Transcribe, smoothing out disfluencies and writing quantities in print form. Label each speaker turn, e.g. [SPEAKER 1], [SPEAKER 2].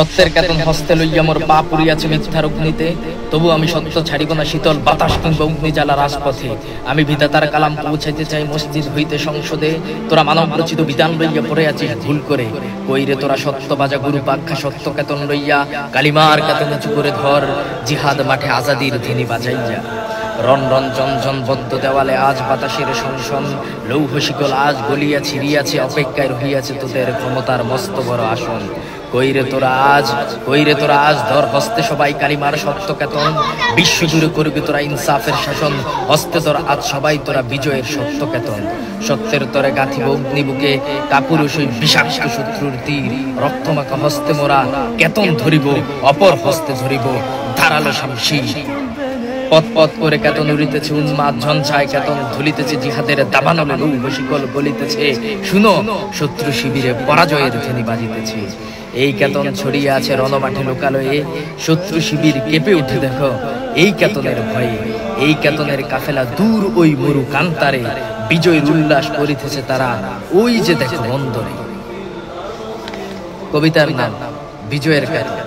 [SPEAKER 1] সত্যের কেতন হস্তে লইয়া মোর পা পুড়িয়াছে মিথ্যার অগ্নিতে, তবু আমি সত্য ছাড়িব না শীতল বাতাস কিংবা অগ্নিজ্বালা রাজপথে। আমি বিধাতার কালাম পৌঁছাইতে চাই মসজিদ হইতে সংসদে। তোরা মানব রচিত বিধান লইয়া পড়ে আছিস ভুল করে। কইরে তোরা সত্য বাজা গুরু পাক্ষা সত্য কেতন লইয়া, কালিমার কেতন উঁচু করে ধর, জিহাদ মাঠে আজাদির ধিনি বাজাইয়া। রন রন জন জন বদ্ধ দেওয়ালে আজ বাতাসের শনশন, লৌহ শিকল আজ গলিয়া ছিড়িয়াছে, অপেক্ষায় রহিয়াছে তোদের ক্ষমতার মস্ত বড় আসন। কইরে তোরা আজ ধর হস্তে সবাই কালিমার সত্য কেতন, বিশ্ব জুড়ে করবি তোরা ইনসাফের শাসন। হস্তে তোরা আজ সবাই তোরা বিজয়ের সত্য কেতন। সত্যের তরে গাঁথিব অগ্নিবুকে, কাপুরুষ ওই বিষাক্ত শত্রুর তীর। রক্তমাখা হস্তে মোরা কেতন ধরিব, অপর হস্তে ধরিব ধারালো শামশির। পথ পথ করে কেতন উড়িতেছে উন্মাদ ঝঞ্ঝায়, কেতন ধুলিতেছে জিহাদের দাবানলে লৌহ শিকল গলিতেছে। শুনো, শত্রু শিবিরে পরাজয়ের ধ্বনি বাজিতেছে। এই কেতন ছড়িয়ে আছে রণমাঠে লোকালয়ে, শত্রু শিবির কেঁপে উঠে দেখো এই কেতনের ভয়ে। এই কেতনের কাফেলা দূর ওই মরু কান্তারে, বিজয়ের উল্লাস করিতেছে তারা ওই যে দেখো বন্দরে। কবিতার নাম বিজয়ের কেতন।